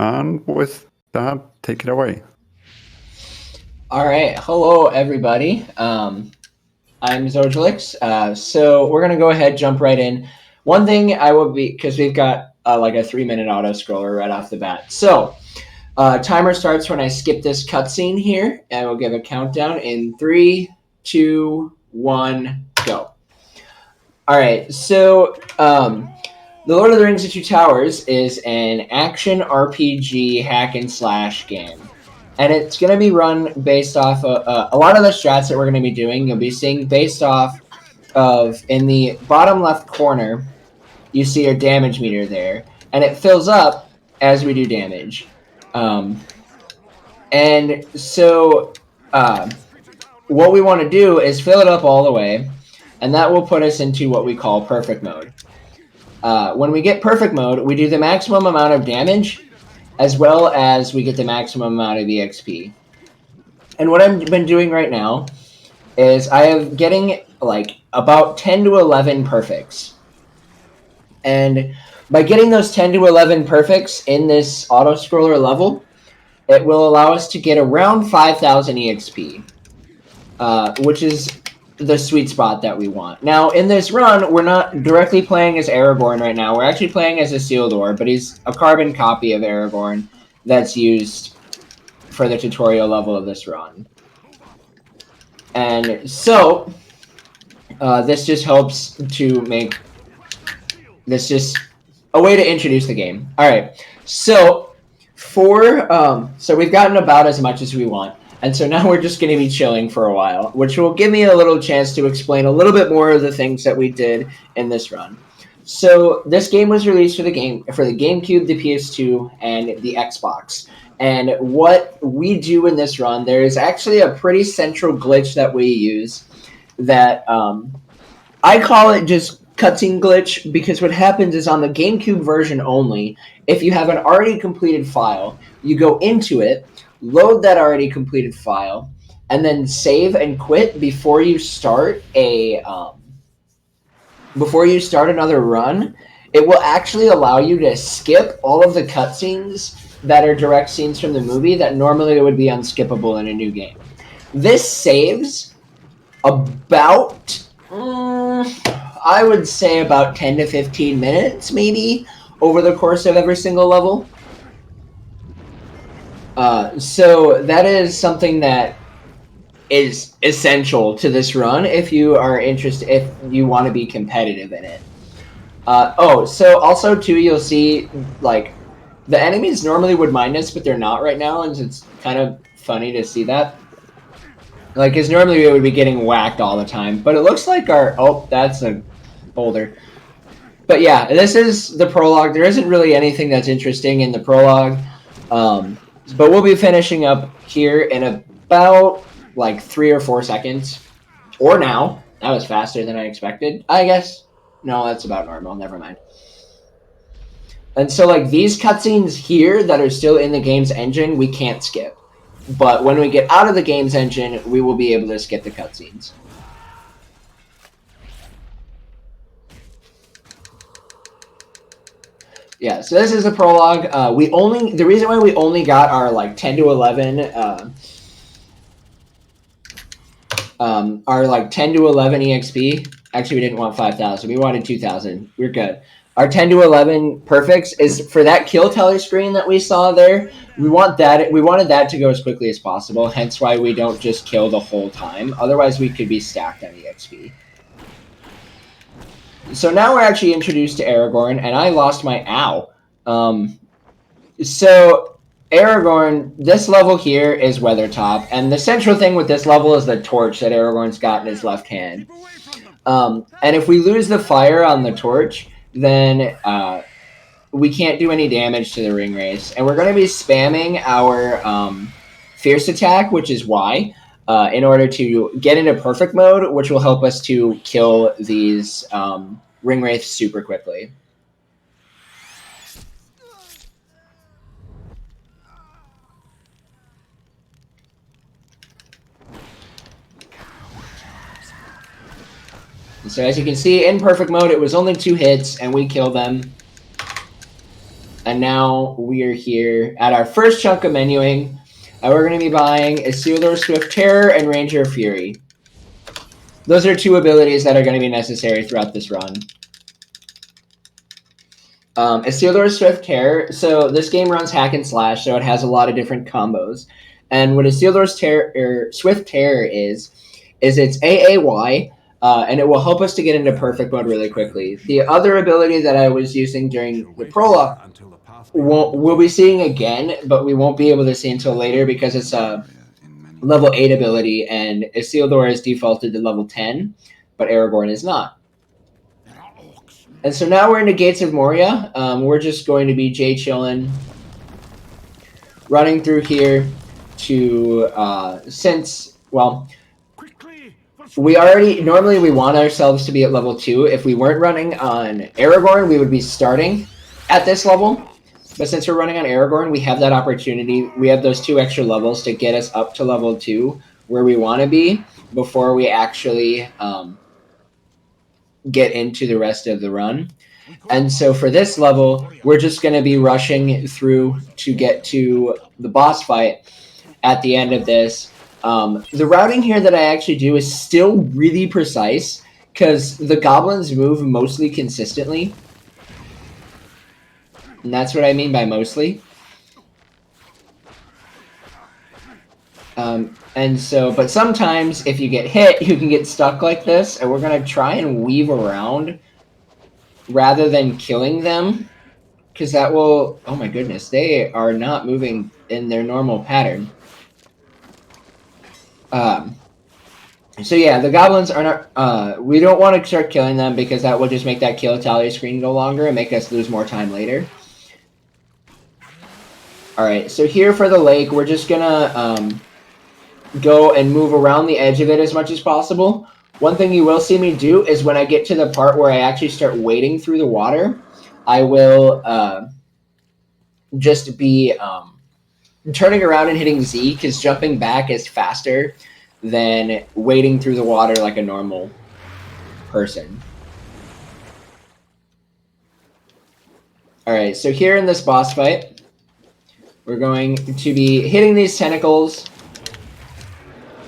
And with that, take it away. All right. Hello, everybody. I'm Zojalyx. So we're going to go ahead, jump right in. One thing I will be, because we've got like a 3-minute auto scroller right off the bat. So timer starts when I skip this cutscene here, and we'll give a countdown in 3, 2, 1, go. All right. So The Lord of the Rings: The Two Towers is an action RPG hack and slash game. And it's going to be run based off of a lot of the strats that we're going to be doing. You'll be seeing based off of, in the bottom left corner, you see your damage meter there. And it fills up as we do damage. And so what we want to do is fill it up all the way. And that will put us into what we call perfect mode. When we get perfect mode, we do the maximum amount of damage, as well as we get the maximum amount of EXP. And what I've been doing right now is I am getting like about 10 to 11 perfects. And by getting those 10 to 11 perfects in this auto-scroller level, it will allow us to get around 5,000 EXP, which is the sweet spot that we want. Now, in this run, we're not directly playing as Aragorn right now. We're actually playing as Isildur, but he's a carbon copy of Aragorn that's used for the tutorial level of this run. And so, this just helps to make this just a way to introduce the game. All right, so so we've gotten about as much as we want. And so now we're just going to be chilling for a while, which will give me a little chance to explain a little bit more of the things that we did in this run. So this game was released for the GameCube, the PS2, and the Xbox. And what we do in this run, there is actually a pretty central glitch that we use that I call it just cutscene glitch, because what happens is on the GameCube version only, if you have an already completed file, you go into it, load that already completed file, and then save and quit before you start another run. It will actually allow you to skip all of the cutscenes that are direct scenes from the movie that normally would be unskippable in a new game. This saves about, I would say about 10 to 15 minutes, maybe, over the course of every single level. So that is something that is essential to this run if you are interested, if you want to be competitive in it. So also too, you'll see like the enemies normally would mind us, but they're not right now, and it's kind of funny to see that. Like, because normally we would be getting whacked all the time, but it looks like that's a boulder. But yeah, this is the prologue. There isn't really anything that's interesting in the prologue. But we'll be finishing up here in about like 3 or 4 seconds. Or now. That was faster than I expected, I guess. No, that's about normal. Never mind. And so like these cutscenes here that are still in the game's engine, we can't skip. But when we get out of the game's engine, we will be able to skip the cutscenes. Yeah, so this is a prologue. The reason why we only got our like 10 to 11 our like 10 to 11 EXP. Actually, we didn't want 5,000. We wanted 2,000. We're good. Our 10 to 11 perfects is for that kill teller screen that we saw there. We wanted that to go as quickly as possible. Hence why we don't just kill the whole time. Otherwise, we could be stacked on EXP. So now we're actually introduced to Aragorn, and I lost my ow. So Aragorn, this level here is Weathertop, and the central thing with this level is the torch that Aragorn's got in his left hand. And if we lose the fire on the torch, then we can't do any damage to the ring wraiths. And we're going to be spamming our fierce attack, which is Y, in order to get into perfect mode, which will help us to kill these ring wraiths super quickly. So as you can see, in perfect mode, it was only 2 hits, and we killed them. And now we are here at our first chunk of menuing. And we're going to be buying Isildur Swift Terror and Ranger of Fury. Those are two abilities that are going to be necessary throughout this run. Isildur Swift Terror. So this game runs hack and slash, so it has a lot of different combos. And what Isildur's Swift Terror is it's AAY, and it will help us to get into perfect mode really quickly. The other ability that I was using during the prologue we'll be seeing again, but we won't be able to see until later because it's a level 8 ability, and Isildur is defaulted to level 10, but Aragorn is not. And so now we're in the Gates of Moria. We're just going to be chillin', running through here to, normally we want ourselves to be at level 2. If we weren't running on Aragorn, we would be starting at this level. But since we're running on Aragorn, we have that opportunity. We have those 2 extra levels to get us up to level 2 where we want to be before we actually get into the rest of the run. And so for this level, we're just going to be rushing through to get to the boss fight at the end of this. The routing here that I actually do is still really precise because the goblins move mostly consistently. And that's what I mean by mostly. And so, but sometimes if you get hit, you can get stuck like this. And we're going to try and weave around rather than killing them. Because that will, oh my goodness, they are not moving in their normal pattern. So yeah, the goblins are not, we don't want to start killing them because that will just make that kill tally screen go longer and make us lose more time later. Alright, so here for the lake, we're just gonna go and move around the edge of it as much as possible. One thing you will see me do is when I get to the part where I actually start wading through the water, I will just be turning around and hitting Z, because jumping back is faster than wading through the water like a normal person. Alright, so here in this boss fight, we're going to be hitting these tentacles.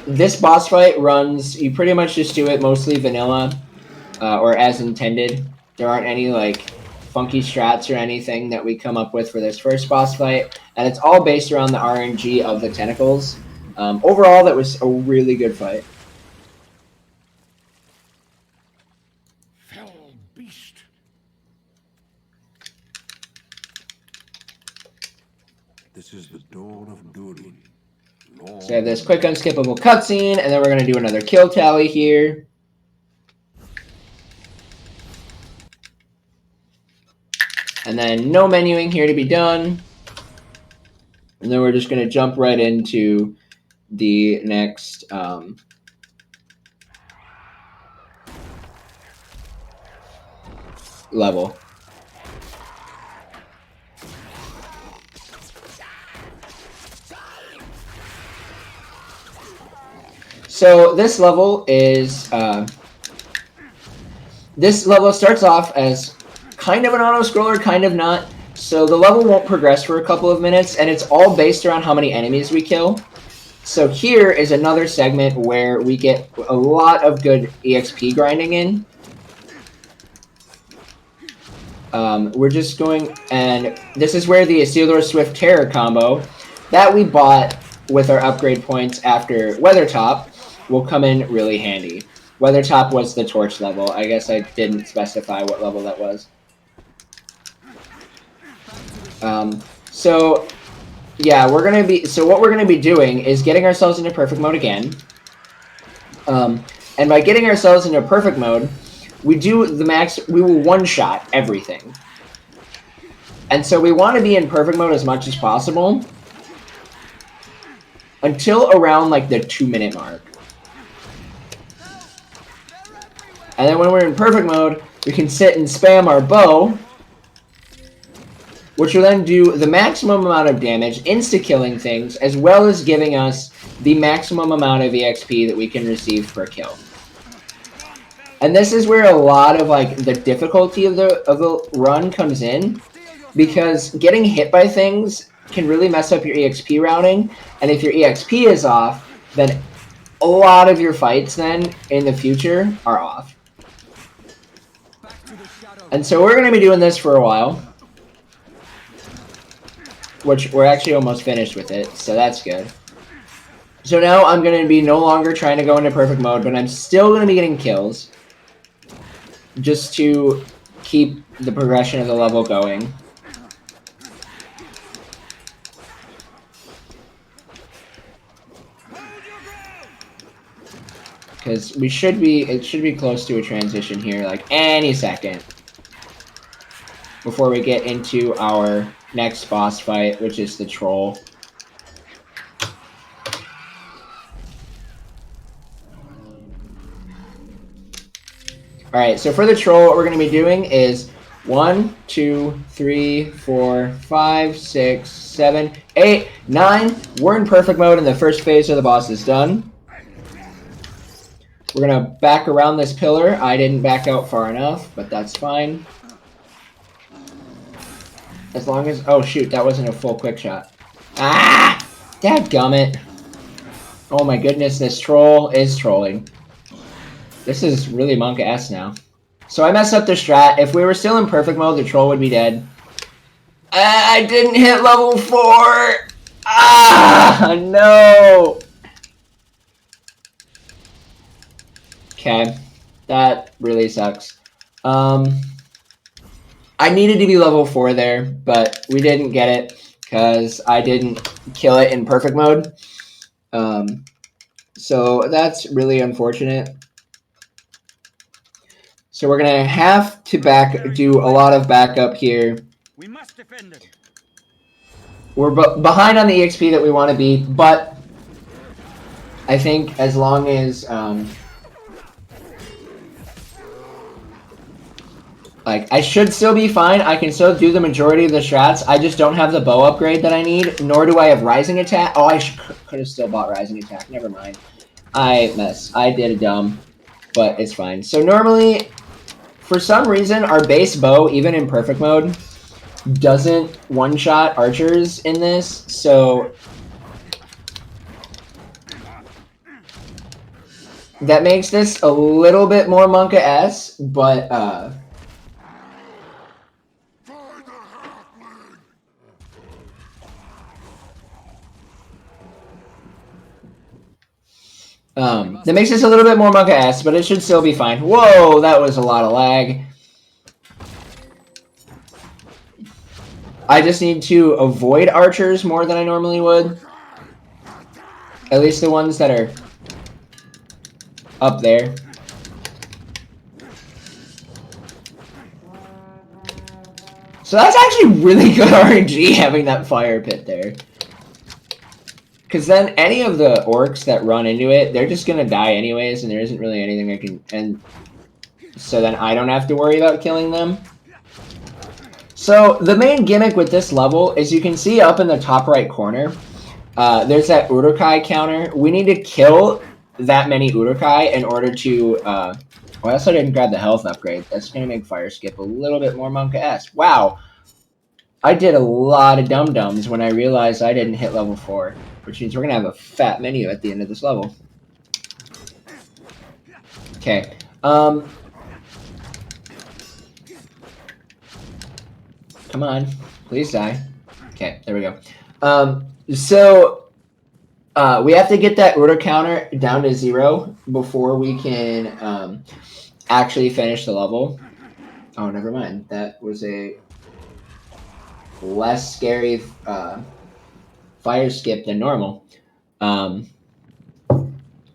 This boss fight runs, you pretty much just do it mostly vanilla, or as intended. There aren't any like funky strats or anything that we come up with for this first boss fight, and it's all based around the RNG of the tentacles. Overall, that was a really good fight. This is the dawn of Durin. So I have this quick unskippable cutscene, and then we're going to do another kill tally here. And then no menuing here to be done. And then we're just going to jump right into the next level. So this level is, this level starts off as kind of an auto-scroller, kind of not. So the level won't progress for a couple of minutes, and it's all based around how many enemies we kill. So here is another segment where we get a lot of good EXP grinding in. We're just going, and this is where the Isildur Swift Terror combo that we bought with our upgrade points after Weathertop will come in really handy. Weathertop was the torch level. I guess I didn't specify what level that was. So yeah, what we're gonna be doing is getting ourselves into perfect mode again. And by getting ourselves into perfect mode, we do the max, we will one-shot everything. And so we want to be in perfect mode as much as possible until around like the 2-minute mark. And then when we're in perfect mode, we can sit and spam our bow, which will then do the maximum amount of damage, insta-killing things, as well as giving us the maximum amount of EXP that we can receive per kill. And this is where a lot of like the difficulty of the run comes in, because getting hit by things can really mess up your EXP routing, and if your EXP is off, then a lot of your fights then in the future are off. And so we're going to be doing this for a while, which we're actually almost finished with it, so that's good. So now I'm going to be no longer trying to go into perfect mode, but I'm still going to be getting kills just to keep the progression of the level going. Because it should be close to a transition here, like any second, before we get into our next boss fight, which is the troll. Alright, so for the troll, what we're going to be doing is 1, 2, 3, 4, 5, 6, 7, 8, 9. We're in perfect mode, and the first phase of the boss is done. We're going to back around this pillar. I didn't back out far enough, but that's fine. As long as... Oh, shoot, that wasn't a full quick shot. Ah! Dadgummit. Oh my goodness, this troll is trolling. This is really Monka-esque now. So I messed up the strat. If we were still in perfect mode, the troll would be dead. I didn't hit level 4! Ah! No! Okay. That really sucks. I needed to be level 4 there, but we didn't get it because I didn't kill it in perfect mode. So that's really unfortunate. So we're gonna have to do a lot of backup here. We must defend it. We're behind on the EXP that we want to be, but I think as long as like I should still be fine. I can still do the majority of the strats. I just don't have the bow upgrade that I need, nor do I have rising attack. Oh, I could have still bought rising attack. Never mind. I did a dumb, but it's fine. So normally, for some reason, our base bow, even in perfect mode, doesn't one-shot archers in this, so that makes this a little bit more Monka-esque, but that makes this a little bit more Monka-esque, but it should still be fine. Whoa, that was a lot of lag. I just need to avoid archers more than I normally would. At least the ones that are up there. So that's actually really good RNG having that fire pit there. Because then any of the orcs that run into it, they're just going to die anyways, and there isn't really anything I can... And so then I don't have to worry about killing them. So the main gimmick with this level is you can see up in the top right corner, there's that Urukai counter. We need to kill that many Urukai in order to... well, I also didn't grab the health upgrade. That's going to make fire skip a little bit more Monka-esque. Wow. I did a lot of dum-dums when I realized I didn't hit level 4. Which means we're going to have a fat menu at the end of this level. Okay. Come on. Please die. Okay, there we go. So, we have to get that order counter down to 0 before we can actually finish the level. Oh, never mind. That was a less scary... fire skip than normal.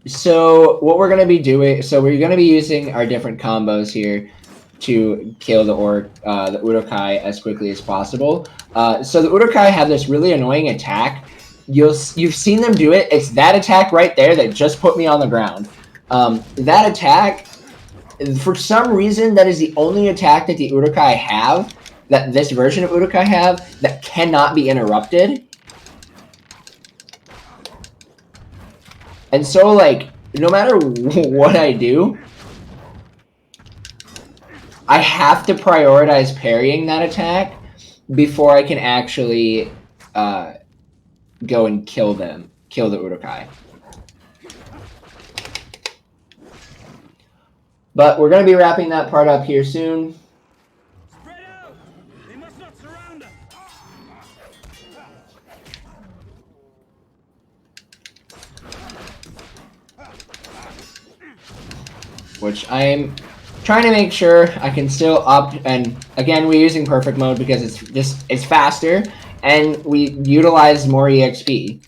So what we're going to be doing, so we're going to be using our different combos here to kill the Urukai as quickly as possible. So the Urukai have this really annoying attack. You've seen them do it. It's that attack right there that just put me on the ground. That attack, for some reason, that is the only attack that the Urukai have, that this version of Urukai have, that cannot be interrupted. And so, like, no matter what I do, I have to prioritize parrying that attack before I can actually go and kill the Urukai. But we're going to be wrapping that part up here soon. Spread out! They must not surround us! Which I'm trying to make sure I can still up, and again, we're using perfect mode because it's faster, and we utilize more EXP.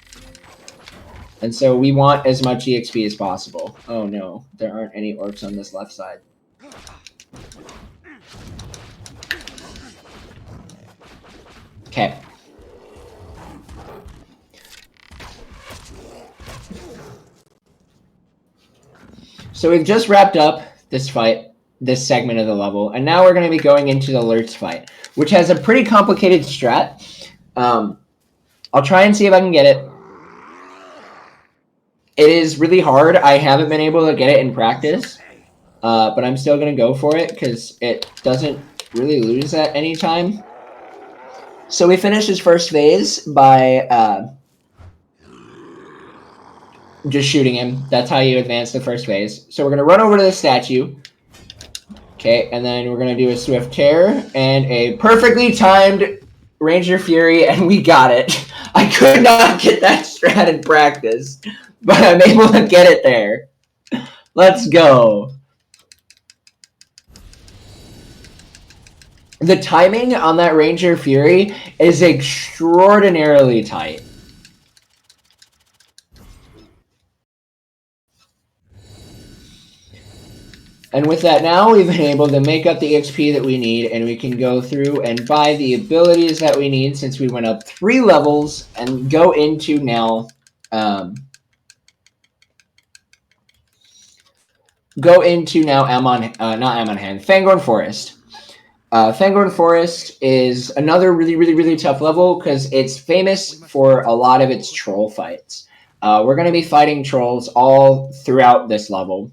And so we want as much EXP as possible. Oh no, there aren't any orcs on this left side. Okay. So we've just wrapped up this fight, this segment of the level, and now we're going to be going into the Lurtz fight, which has a pretty complicated strat. I'll try and see if I can get it. It is really hard. I haven't been able to get it in practice, but I'm still going to go for it because it doesn't really lose at any time. So we finished his first phase by just shooting him. That's how you advance the first phase. So we're going to run over to the statue. Okay, and then we're going to do a Swift Tear and a perfectly timed Ranger Fury, and we got it. I could not get that strat in practice, but I'm able to get it there. Let's go. The timing on that Ranger Fury is extraordinarily tight. And with that now, we've been able to make up the XP that we need, and we can go through and buy the abilities that we need since we went up 3 levels and go into now Fangorn Forest. Fangorn Forest is another really tough level because it's famous for a lot of its troll fights. We're going to be fighting trolls all throughout this level.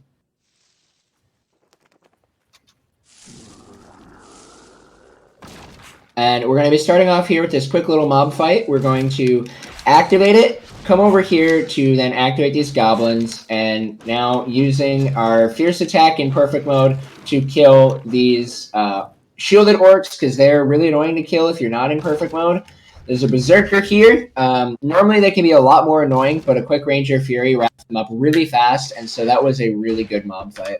And we're going to be starting off here with this quick little mob fight. We're going to activate it, come over here to then activate these goblins, and now using our fierce attack in perfect mode to kill these shielded orcs, because they're really annoying to kill if you're not in perfect mode. There's a berserker here. Normally they can be a lot more annoying, but a quick Ranger Fury wraps them up really fast, and so that was a really good mob fight.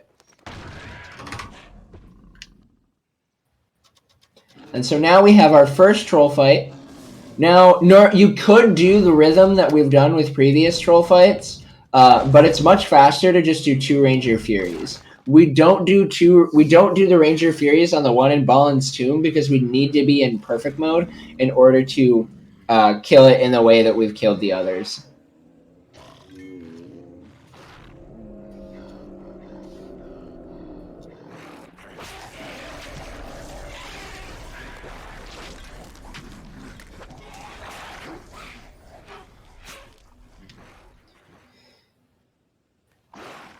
And so now we have our first troll fight. Now, you could do the rhythm that we've done with previous troll fights, but it's much faster to just do 2 Ranger Furies. We don't do the Ranger Furies on the one in Balin's Tomb because we need to be in perfect mode in order to kill it in the way that we've killed the others.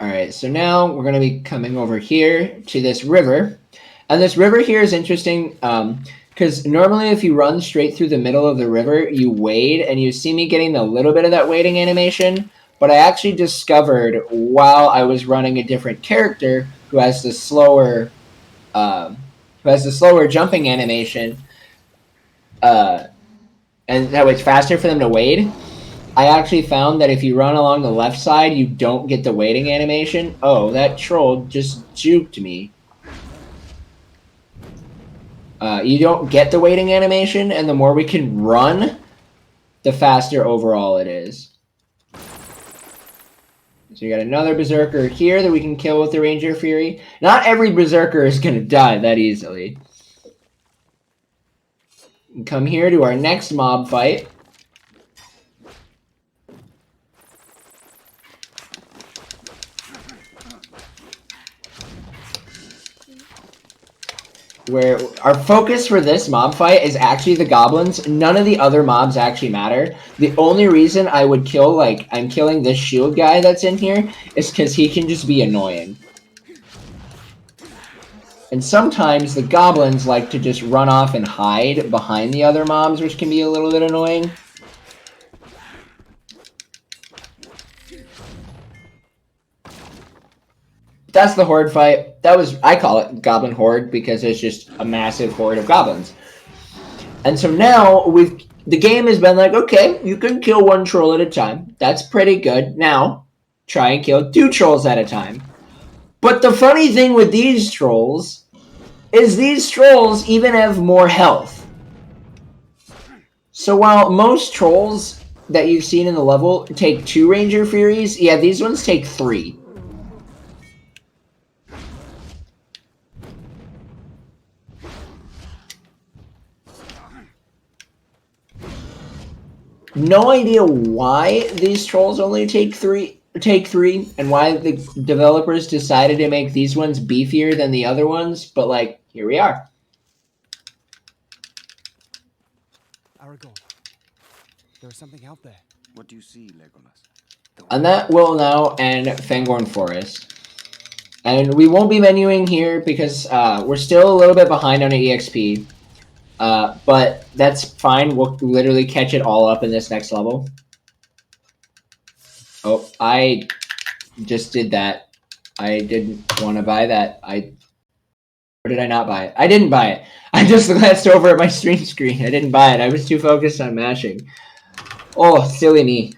Alright, so now we're going to be coming over here to this river. And this river here is interesting because normally if you run straight through the middle of the river, you wade, and you see me getting a little bit of that wading animation. But I actually discovered while I was running a different character who has the slower jumping animation, and that way it's faster for them to wade. I actually found that if you run along the left side, you don't get the wading animation. Oh, that troll just juked me. You don't get the wading animation, and the more we can run, the faster overall it is. So you got another berserker here that we can kill with the Ranger Fury. Not every berserker is going to die that easily. Come here to our next mob fight. Where our focus for this mob fight is actually the goblins. None of the other mobs actually matter. The only reason I would kill, I'm killing this shield guy that's in here is because he can just be annoying. And sometimes the goblins like to just run off and hide behind the other mobs, which can be a little bit annoying. That's the horde fight. I call it Goblin Horde because it's just a massive horde of goblins. And so now the game has been like, okay, you can kill one troll at a time. That's pretty good. Now, try and kill 2 trolls at a time. But the funny thing with these trolls is these trolls even have more health. So while most trolls that you've seen in the level take 2 Ranger Furies, yeah, these ones take 3. No idea why these trolls only take three, and why the developers decided to make these ones beefier than the other ones, but like, here we are. Aragorn, there is something out there. What do you see, Legolas? And that will now end Fangorn Forest. And we won't be menuing here because we're still a little bit behind on an EXP. But that's fine. We'll literally catch it all up in this next level. Oh, I just did that. I didn't want to buy that. Or did I not buy it? I didn't buy it. I just glanced over at my stream screen. I didn't buy it. I was too focused on mashing. Oh, silly me.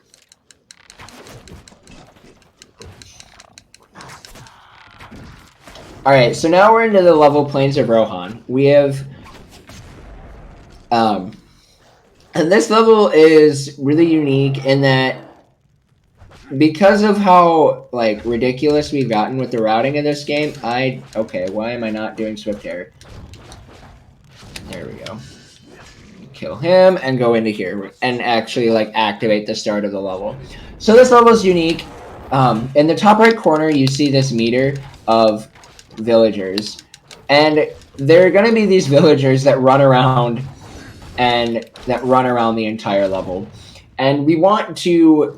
Alright, so now we're into the level Plains of Rohan. We have... and this level is really unique in that because of how, like, ridiculous we've gotten with the routing of this game, okay, why am I not doing Swift Air? There we go. Kill him and go into here and actually, like, activate the start of the level. So this level is unique. In the top right corner, you see this meter of villagers. And there are going to be these villagers that run around the entire level. And we want to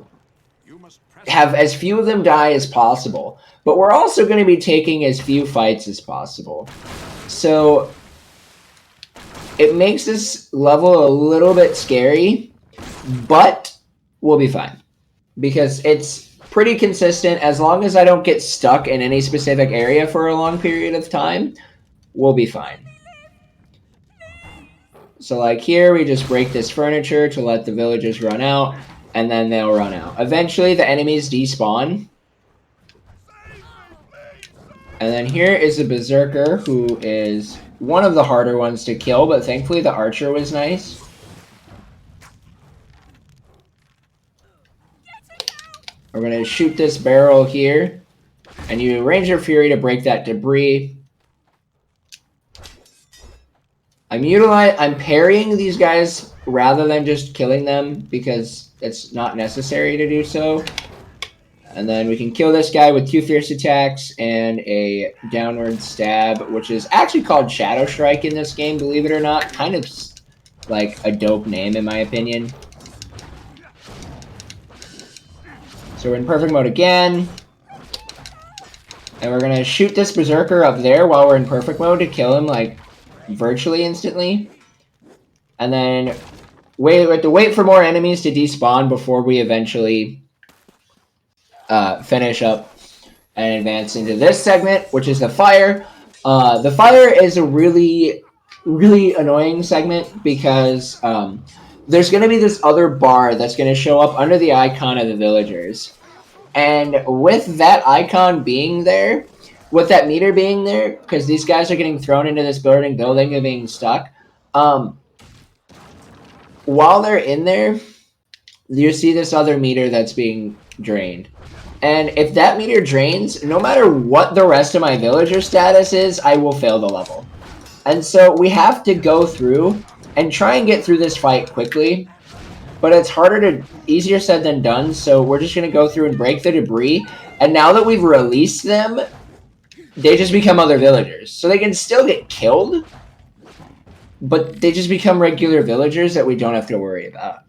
have as few of them die as possible. But we're also going to be taking as few fights as possible. So it makes this level a little bit scary, but we'll be fine. Because it's pretty consistent. As long as I don't get stuck in any specific area for a long period of time, we'll be fine. So like here, we just break this furniture to let the villagers run out, and then they'll run out. Eventually, the enemies despawn. And then here is the Berserker, who is one of the harder ones to kill, but thankfully the Archer was nice. We're going to shoot this barrel here, and you Ranger Fury to break that debris. I'm parrying these guys rather than just killing them because it's not necessary to do so. And then we can kill this guy with 2 fierce attacks and a downward stab, which is actually called Shadow Strike in this game, believe it or not. Kind of like a dope name in my opinion. So we're in perfect mode again. And we're going to shoot this Berserker up there while we're in perfect mode to kill him like virtually instantly. And then we have to wait for more enemies to despawn before we eventually finish up and advance into this segment, which is the fire. The fire is a really, really annoying segment because there's going to be this other bar that's going to show up under the icon of the villagers. And with that icon being there, with that meter being there, because these guys are getting thrown into this building and being stuck, while they're in there, you see this other meter that's being drained. And if that meter drains, no matter what the rest of my villager status is, I will fail the level. And so we have to go through and try and get through this fight quickly. But it's easier said than done, so we're just going to go through and break the debris. And now that we've released them, they just become other villagers. So they can still get killed, but they just become regular villagers that we don't have to worry about.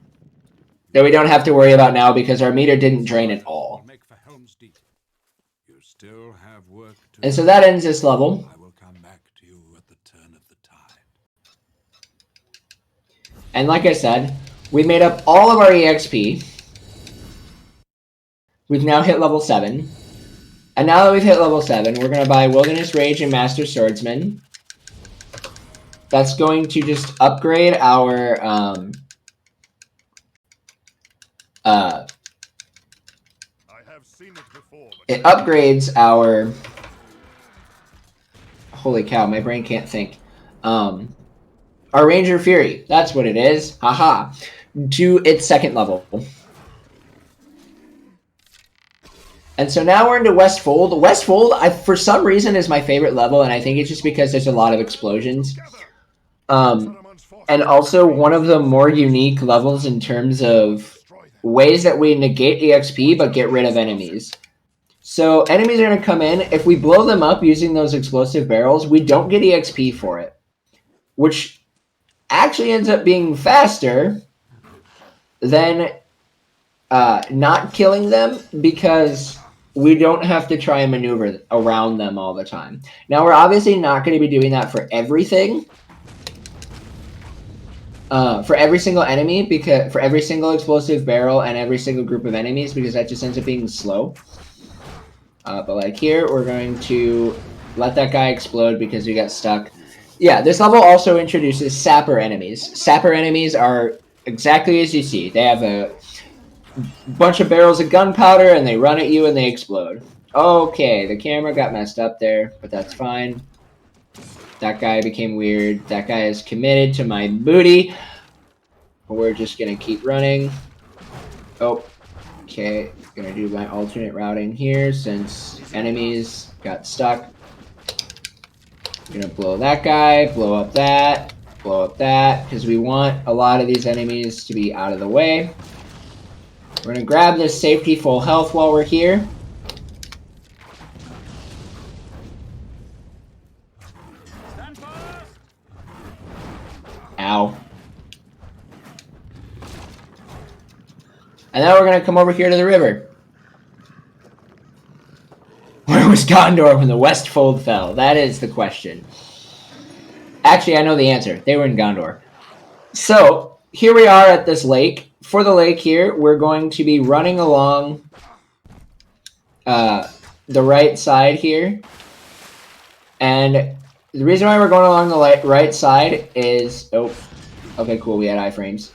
That we don't have to worry about now because our meter didn't drain at all. You still have work to And so that ends this level. I will come back to And like I said, we made up all of our EXP. We've now hit level 7. And now that we've hit level 7, we're going to buy Wilderness Rage and Master Swordsman. That's going to just upgrade our... I have seen it before, but it upgrades our... Holy cow, my brain can't think. Our Ranger Fury. That's what it is. Haha. To its 2nd level. And so now we're into Westfold. Westfold, for some reason, is my favorite level, and I think it's just because there's a lot of explosions. And also one of the more unique levels in terms of ways that we negate EXP but get rid of enemies. So enemies are going to come in. If we blow them up using those explosive barrels, we don't get EXP for it. Which actually ends up being faster than not killing them because we don't have to try and maneuver around them all the time. Now, we're obviously not going to be doing that for everything. For every single enemy, because for every single explosive barrel and every single group of enemies, because that just ends up being slow. But like here, we're going to let that guy explode because we got stuck. Yeah, this level also introduces sapper enemies. Sapper enemies are exactly as you see. They have a bunch of barrels of gunpowder and they run at you and they explode. Okay, the camera got messed up there, but that's fine. That guy became weird. That guy is committed to my booty. We're just gonna keep running. Oh, okay. Gonna do my alternate routing here since enemies got stuck. Gonna blow that guy, blow up that, because we want a lot of these enemies to be out of the way. We're gonna grab this safety full health while we're here. Stand fast! Ow. And now we're gonna come over here to the river. Where was Gondor when the Westfold fell? That is the question. Actually, I know the answer. They were in Gondor. So, here we are at this lake. For the lake here, we're going to be running along the right side here. And the reason why we're going along the right side is... Oh, okay, cool. We had iframes.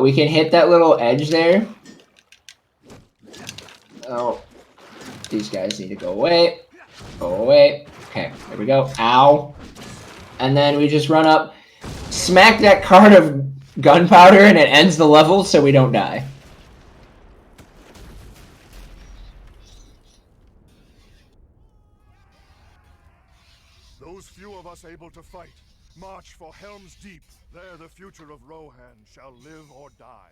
We can hit that little edge there. Oh, these guys need to go away. Go away. Okay, there we go. Ow. And then we just run up, smack that cart of gunpowder, and it ends the level so we don't die. those few of us able to fight, march for Helm's Deep. There the future of Rohan shall live or die.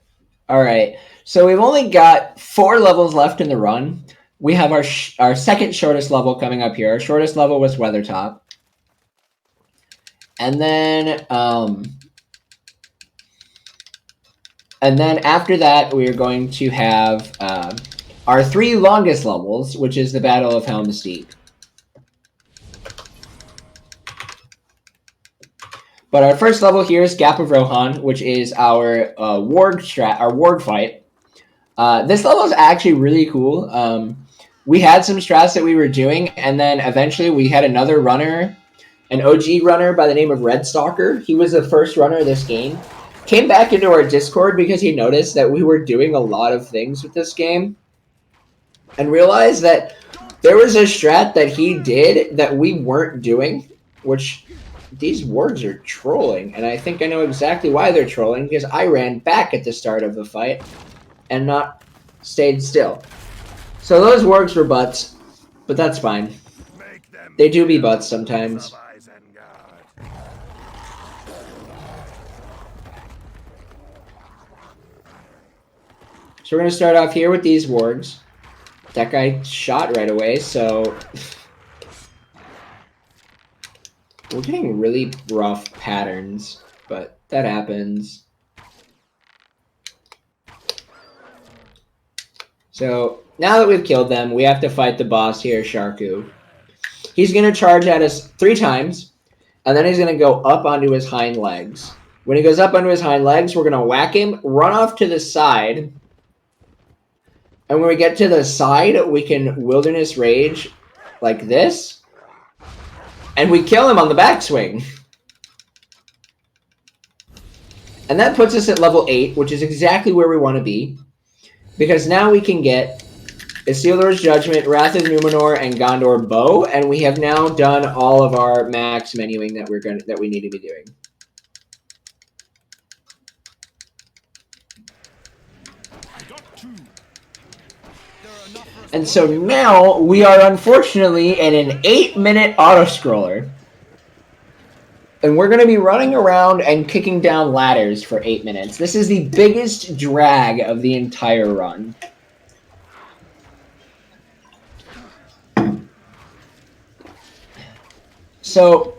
Alright, so we've only got 4 levels left in the run. We have our second shortest level coming up here. Our shortest level was Weathertop. And then after that, we are going to have our 3 longest levels, which is the Battle of Helm's Deep. But our first level here is Gap of Rohan, which is our warg fight. This level is actually really cool. We had some strats that we were doing, and then eventually we had another runner, an OG runner by the name of Redstalker. He was the first runner of this game. Came back into our Discord because he noticed that we were doing a lot of things with this game, and realized that there was a strat that he did that we weren't doing, which these wargs are trolling, and I think I know exactly why they're trolling, because I ran back at the start of the fight and not stayed still. So those wargs were butts, but that's fine. They do be butts sometimes. So we're going to start off here with these wargs. That guy shot right away, so... We're getting really rough patterns, but that happens. So, now that we've killed them, we have to fight the boss here, Sharku. He's going to charge at us 3 times, and then he's going to go up onto his hind legs. When he goes up onto his hind legs, we're going to whack him, run off to the side. And when we get to the side, we can Wilderness Rage like this. And we kill him on the backswing. And that puts us at level 8, which is exactly where we want to be. Because now we can get Isildur's Judgment, Wrath of Numenor, and Gondor Bow. And we have now done all of our max menuing that we need to be doing. And so now we are unfortunately in an 8-minute auto-scroller. And we're going to be running around and kicking down ladders for 8 minutes. This is the biggest drag of the entire run. So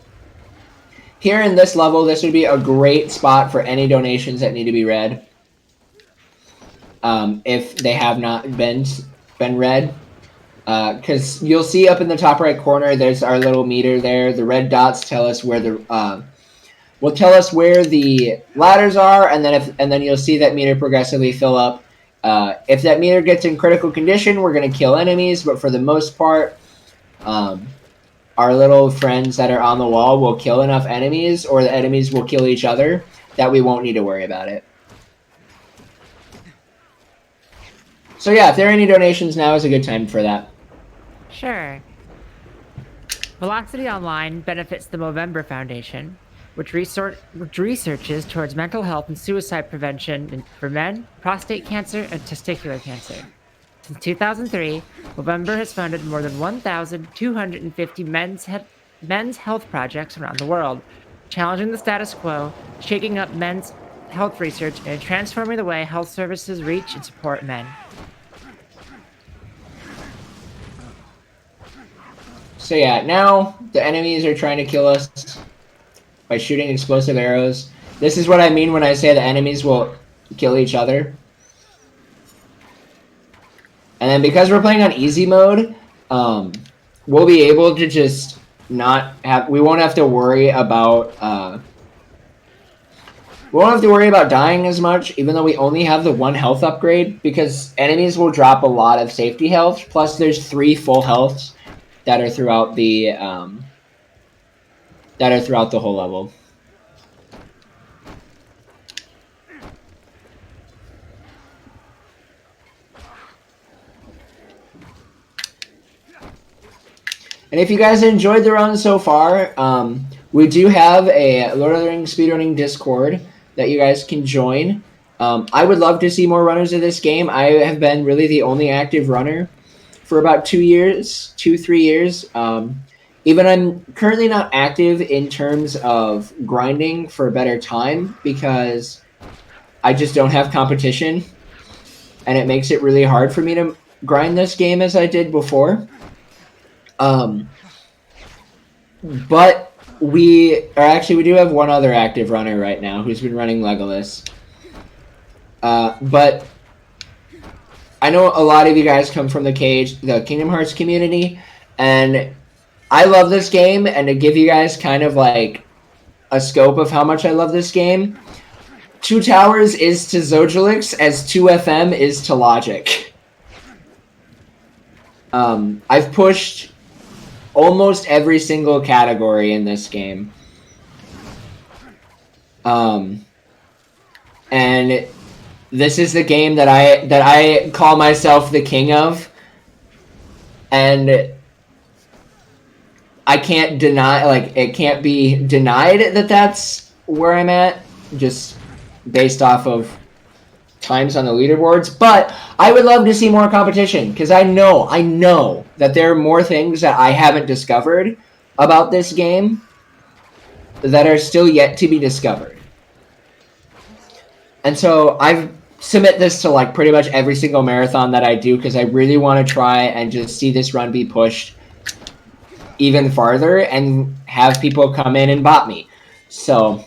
here in this level, this would be a great spot for any donations that need to be read. If they have not been read. Because you'll see up in the top right corner, there's our little meter there. The red dots tell us where the will tell us where the ladders are, and then you'll see that meter progressively fill up. If that meter gets in critical condition, we're gonna kill enemies, but for the most part, our little friends that are on the wall will kill enough enemies, or the enemies will kill each other, that we won't need to worry about it. So yeah, if there are any donations, now is a good time for that. Sure. Velocity Online benefits the Movember Foundation, which researches towards mental health and suicide prevention for men, prostate cancer, and testicular cancer. Since 2003, Movember has funded more than 1,250 men's health projects around the world, challenging the status quo, shaking up men's health research, and transforming the way health services reach and support men. So yeah, now the enemies are trying to kill us by shooting explosive arrows. This is what I mean when I say the enemies will kill each other. And then because we're playing on easy mode, we'll be able to just not have... We won't have to worry about... we won't have to worry about dying as much, even though we only have the 1 health upgrade, because enemies will drop a lot of safety health. Plus, there's 3 full healths that are throughout the whole level. And if you guys enjoyed the run so far, we do have a Lord of the Rings speedrunning Discord that you guys can join. I would love to see more runners of this game. I have been really the only active runner for about 3 years. Even I'm currently not active in terms of grinding for a better time because I just don't have competition. And it makes it really hard for me to grind this game as I did before. But we do have one other active runner right now who's been running Legolas. But I know a lot of you guys come from the Kingdom Hearts community, and I love this game, and to give you guys kind of like a scope of how much I love this game, 2 Towers is to Zojalyx as 2FM is to Logic. I've pushed almost every single category in this game. And this is the game that I call myself the king of. And I can't deny, like, it can't be denied that that's where I'm at, just based off of times on the leaderboards. But I would love to see more competition, because I know that there are more things that I haven't discovered about this game that are still yet to be discovered. And so I submit this to like pretty much every single marathon that I do, because I really want to try and just see this run be pushed even farther and have people come in and bot me. So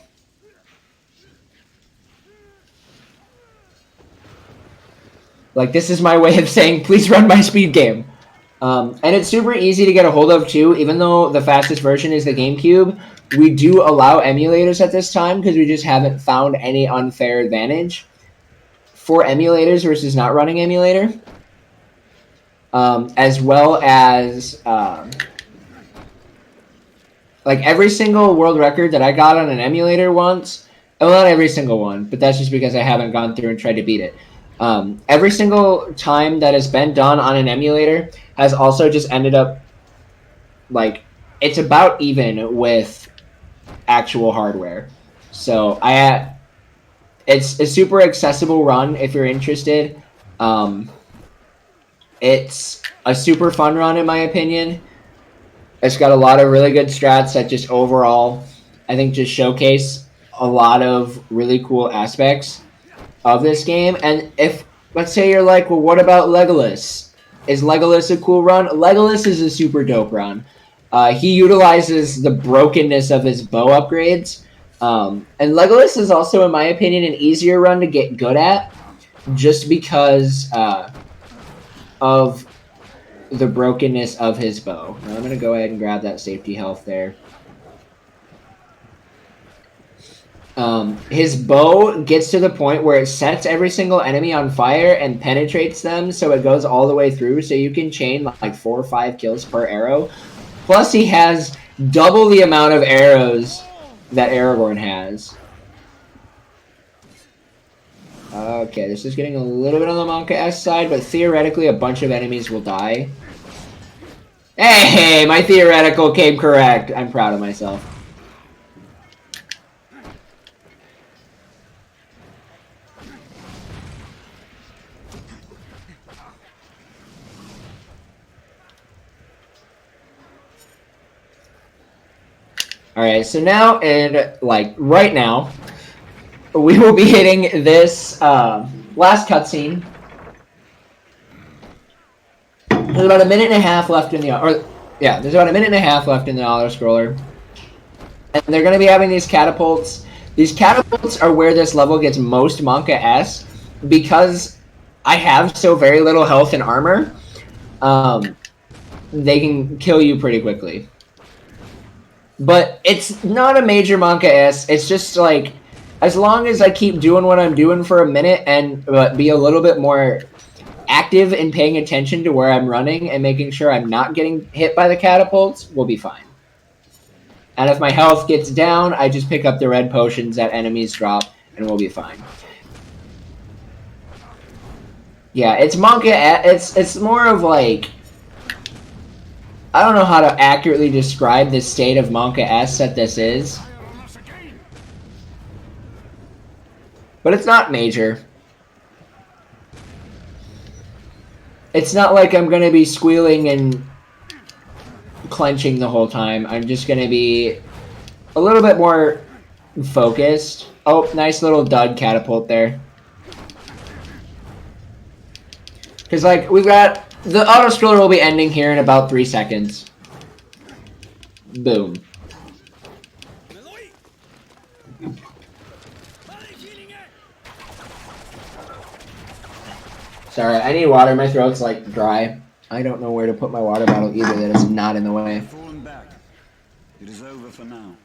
like, this is my way of saying, please run my speed game. And it's super easy to get a hold of too, even though the fastest version is the GameCube. We do allow emulators at this time because we just haven't found any unfair advantage for emulators versus not running emulator. As well as like every single world record that I got on an emulator once, well, not every single one, but that's just because I haven't gone through and tried to beat it. Every single time that has been done on an emulator has also just ended up like it's about even with actual hardware. So it's a super accessible run if you're interested. It's a super fun run in my opinion. It's got a lot of really good strats that just overall, I think, just showcase a lot of really cool aspects of this game. And if, let's say you're like, well, what about Legolas? Is Legolas a cool run? Legolas is a super dope run. He utilizes the brokenness of his bow upgrades. And Legolas is also, in my opinion, an easier run to get good at just because of the brokenness of his bow. Now I'm going to go ahead and grab that safety health there. His bow gets to the point where it sets every single enemy on fire and penetrates them, so it goes all the way through, so you can chain like 4 or 5 kills per arrow. Plus he has double the amount of arrows that Aragorn has. Okay, this is getting a little bit on the Monka S side, but theoretically a bunch of enemies will die. Hey, my theoretical came correct. I'm proud of myself. Alright, so now, and like right now, we will be hitting this last cutscene. There's about a minute and a half left in the there's about a minute and a half left in the auto scroller. And they're gonna be having these catapults. These catapults are where this level gets most Monka S because I have so very little health and armor. They can kill you pretty quickly. But it's not a major Monka S. It's just like, as long as I keep doing what I'm doing for a minute and be a little bit more active in paying attention to where I'm running and making sure I'm not getting hit by the catapults, we'll be fine. And if my health gets down, I just pick up the red potions that enemies drop and we'll be fine. Yeah, it's Monka. It's more of like, I don't know how to accurately describe the state of Monka S that this is. But it's not major. It's not like I'm going to be squealing and clenching the whole time. I'm just going to be a little bit more focused. Oh, nice little dud catapult there. Because, like, we've got... The auto-scroller will be ending here in about 3 seconds. Boom. Sorry, I need water. My throat's, like, dry. I don't know where to put my water bottle either that is not in the way. Fallen back. It is over for now.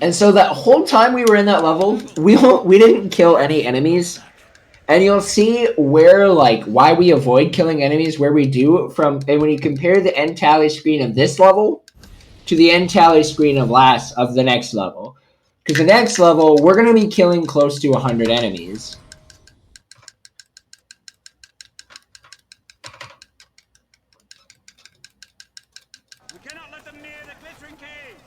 And so that whole time we were in that level, we didn't kill any enemies. And you'll see where, like, why we avoid killing enemies, where we do, and when you compare the end tally screen of this level to the end tally screen of the next level. Because the next level, we're going to be killing close to 100 enemies. We cannot let them near the glittering cave.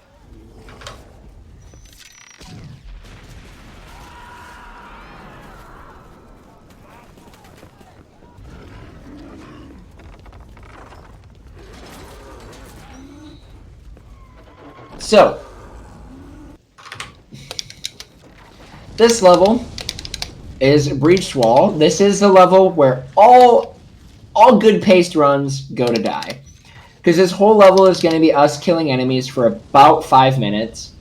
So, this level is Breached Wall. This is the level where all good paced runs go to die. Because this whole level is going to be us killing enemies for about 5 minutes.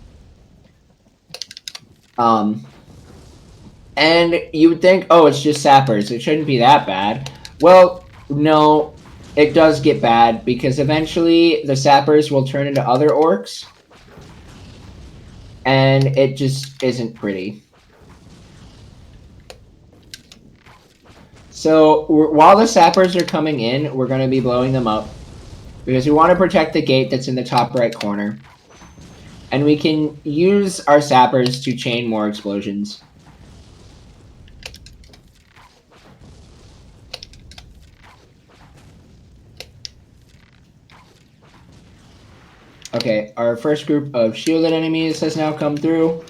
And you would think, oh, it's just sappers. It shouldn't be that bad. Well, No, it does get bad because eventually the sappers will turn into other orcs. And it just isn't pretty. So while the sappers are coming in, we're going to be blowing them up. Because we want to protect the gate that's in the top right corner. And we can use our sappers to chain more explosions. Okay, our first group of shielded enemies has now come through.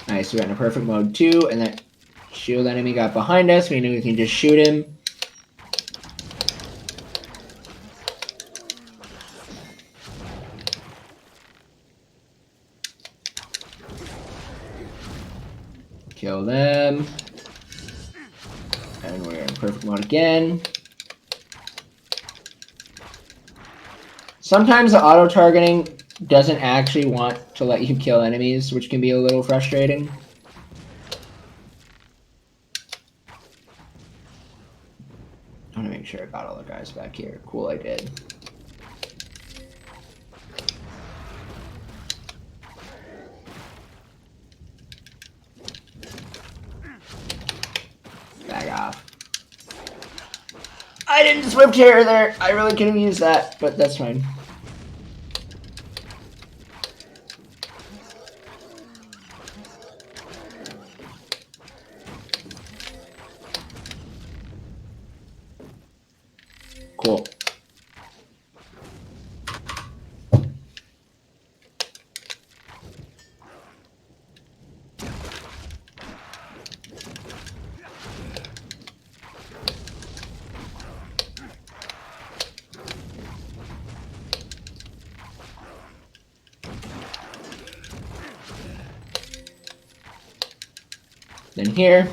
Nice, we're in a perfect mode too, and that shield enemy got behind us, meaning we can just shoot him. Kill them. And we're in perfect mode again. Sometimes the auto-targeting doesn't actually want to let you kill enemies, which can be a little frustrating. I want to make sure I got all the guys back here. Cool, I did. Back off. I didn't swift chair there. I really could have used that, but that's fine. Cool. Then here,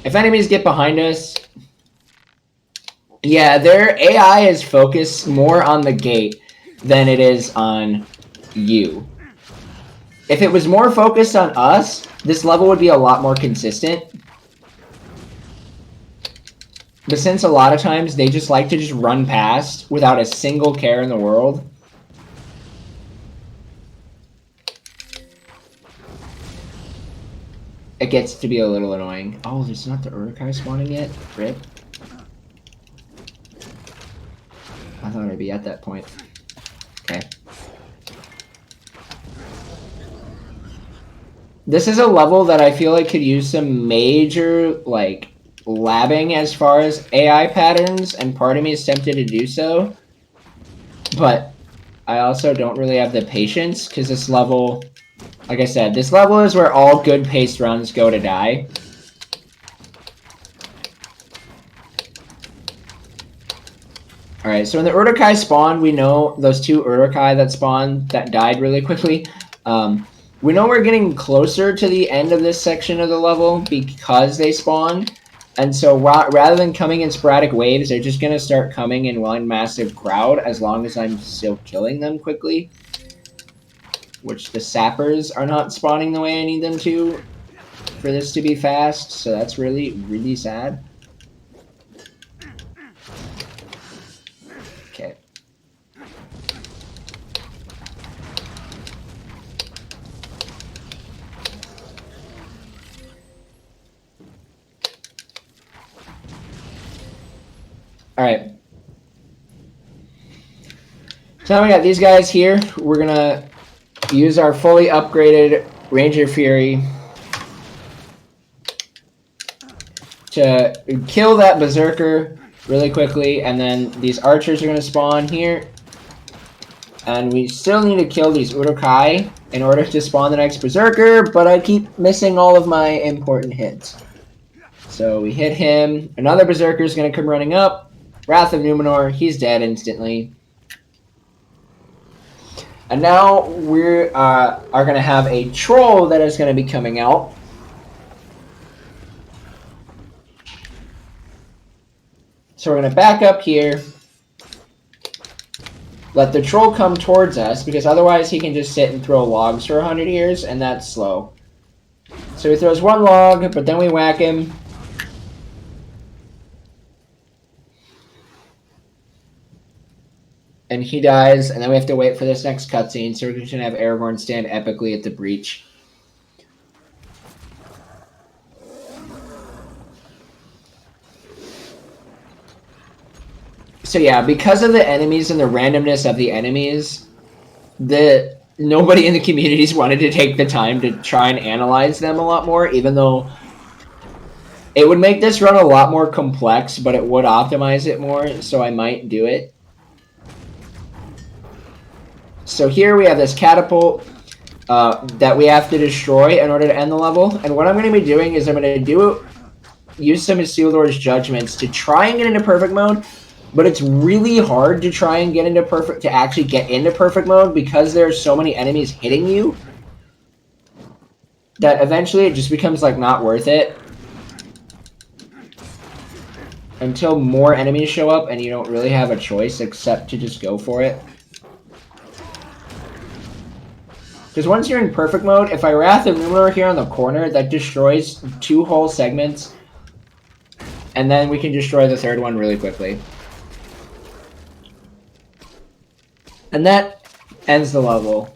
if enemies get behind us, yeah, their AI is focused more on the gate than it is on you. If it was more focused on us, this level would be a lot more consistent. But since a lot of times they just like to just run past without a single care in the world, it gets to be a little annoying. Oh, there's not the Urukai spawning yet? Rip. I thought I'd be at that point. Okay. This is a level that I feel like could use some major, like, labbing as far as AI patterns, and part of me is tempted to do so. But I also don't really have the patience, because this level, like I said, this level is where all good paced runs go to die. Alright, so when the Urukai spawn, we know those two Urukai that spawned that died really quickly. We know we're getting closer to the end of this section of the level because they spawn. And so rather than coming in sporadic waves, they're just going to start coming in one massive crowd as long as I'm still killing them quickly. Which the sappers are not spawning the way I need them to for this to be fast. So that's really, really sad. Okay. Alright. So now we got these guys here. We're gonna use our fully upgraded Ranger Fury to kill that Berserker really quickly, and then these archers are going to spawn here. And we still need to kill these Urukai in order to spawn the next Berserker, but I keep missing all of my important hits. So we hit him. Another Berserker is going to come running up. Wrath of Numenor, he's dead instantly. And now we are going to have a troll that is going to be coming out. So we're going to back up here. Let the troll come towards us, because otherwise he can just sit and throw logs for 100 years, and that's slow. So So he throws one log, but then we whack him. And he dies, and then we have to wait for this next cutscene, so we're going to have Aragorn stand epically at the breach. So yeah, because of the enemies and the randomness of the enemies, nobody in the communities wanted to take the time to try and analyze them a lot more, even though it would make this run a lot more complex, but it would optimize it more, so I might do it. So here we have this catapult that we have to destroy in order to end the level. And what I'm going to be doing is I'm going to use some of Isildur's judgments to try and get into perfect mode. But it's really hard to try and actually get into perfect mode because there are so many enemies hitting you that eventually it just becomes like not worth it until more enemies show up and you don't really have a choice except to just go for it. Because once you're in perfect mode, if I Wrath of Numenor here on the corner, that destroys 2 whole segments. And then we can destroy the third one really quickly. And that ends the level.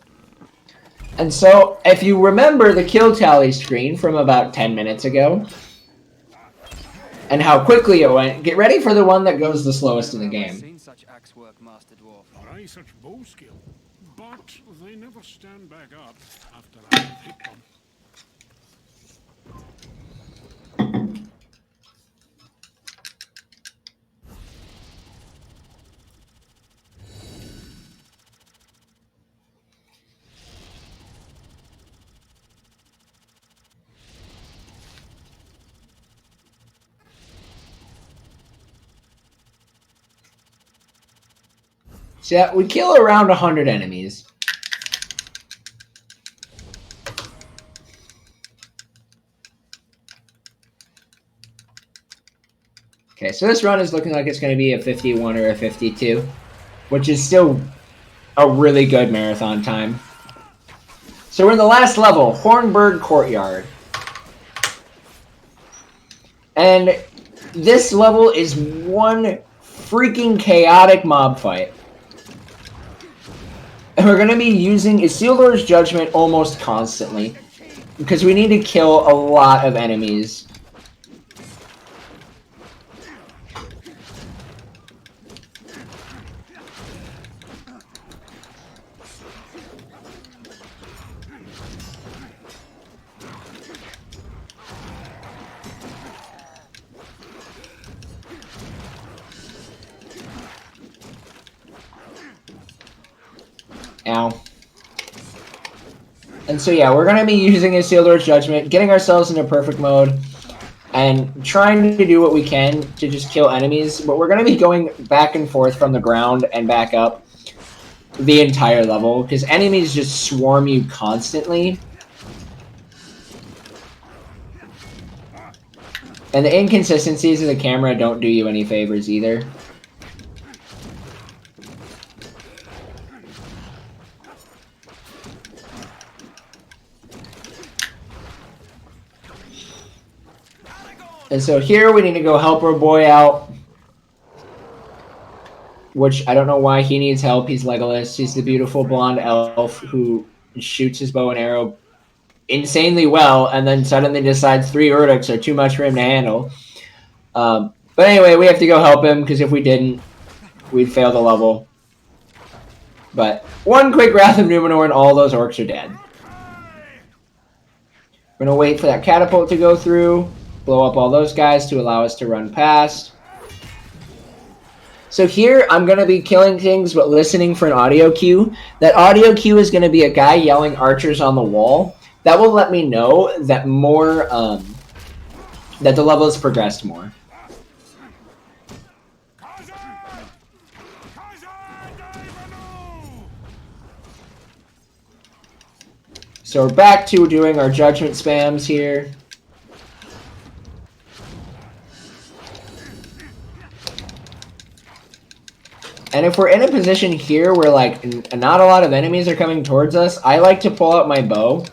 And so, if you remember the kill tally screen from about 10 minutes ago, and how quickly it went, get ready for the one that goes the slowest in the game. Seen such axe work, Master Dwarf. Aye, such bow skill. But they never stand back up after I have hit them. So yeah, we kill around 100 enemies. Okay, so this run is looking like it's going to be a 51 or a 52, which is still a really good marathon time. So we're in the last level, Hornburg Courtyard. And this level is one freaking chaotic mob fight. And we're going to be using Isildur's Judgment almost constantly, because we need to kill a lot of enemies. Ow. And so yeah, we're going to be using Isildur's Judgment, getting ourselves into perfect mode, and trying to do what we can to just kill enemies, but we're going to be going back and forth from the ground and back up the entire level, because enemies just swarm you constantly. And the inconsistencies of the camera don't do you any favors either. And so here we need to go help our boy out. Which, I don't know why he needs help. He's Legolas. He's the beautiful blonde elf who shoots his bow and arrow insanely well, and then suddenly decides 3 Urduks are too much for him to handle. But anyway, we have to go help him, because if we didn't, we'd fail the level. But one quick Wrath of Numenor and all those orcs are dead. We're going to wait for that catapult to go through. Blow up all those guys to allow us to run past. So here, I'm going to be killing things, but listening for an audio cue. That audio cue is going to be a guy yelling archers on the wall. That will let me know that more, that the level has progressed more. So we're back to doing our judgment spams here. And if we're in a position here where, like, not a lot of enemies are coming towards us, I like to pull out my bow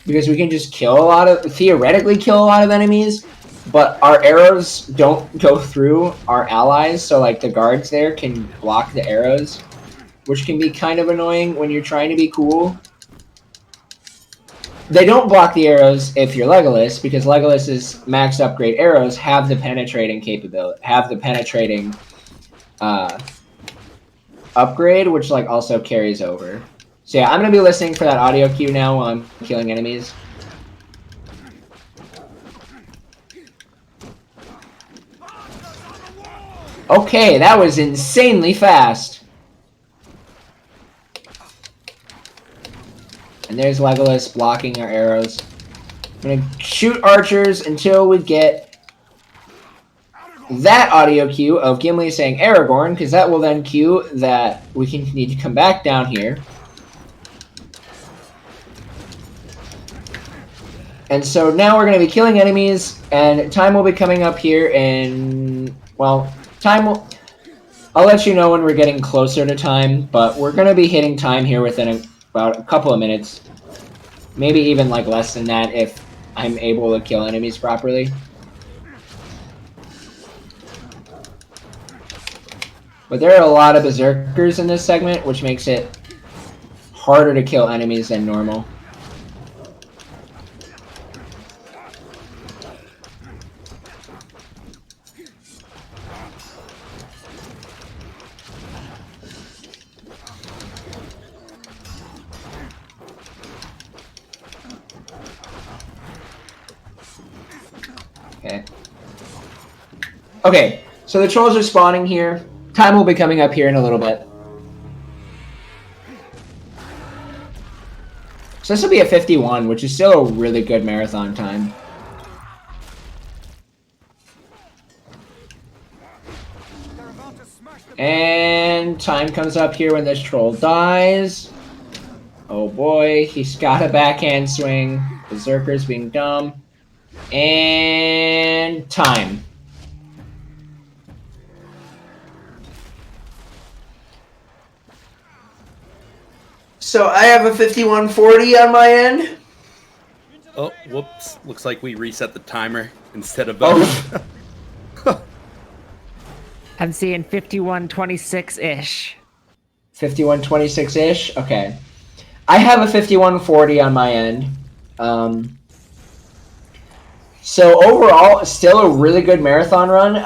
because we can just theoretically kill a lot of enemies, but our arrows don't go through our allies, so like the guards there can block the arrows, which can be kind of annoying when you're trying to be cool. They don't block the arrows if you're Legolas, because Legolas's max upgrade arrows have the penetrating capability, upgrade, which like also carries over. So yeah, I'm gonna be listening for that audio cue now while I'm killing enemies. Okay, that was insanely fast. And there's Legolas blocking our arrows. I'm gonna shoot archers until we get that audio cue of Gimli saying Aragorn, because that will then cue that we need to come back down here. And so now we're going to be killing enemies, and time will be coming up here in... Well, time will... I'll let you know when we're getting closer to time, but we're going to be hitting time here within about a couple of minutes. Maybe even like less than that if I'm able to kill enemies properly. But there are a lot of berserkers in this segment, which makes it harder to kill enemies than normal. Okay, so the trolls are spawning here. Time will be coming up here in a little bit. So this will be a 51, which is still a really good marathon time. And time comes up here when this troll dies. Oh boy, he's got a backhand swing. Berserker's being dumb. And time. So I have a 5140 on my end. Oh, whoops. Looks like we reset the timer instead of... I'm seeing 5126-ish. 5126-ish? Okay. I have a 5140 on my end. So overall, still a really good marathon run.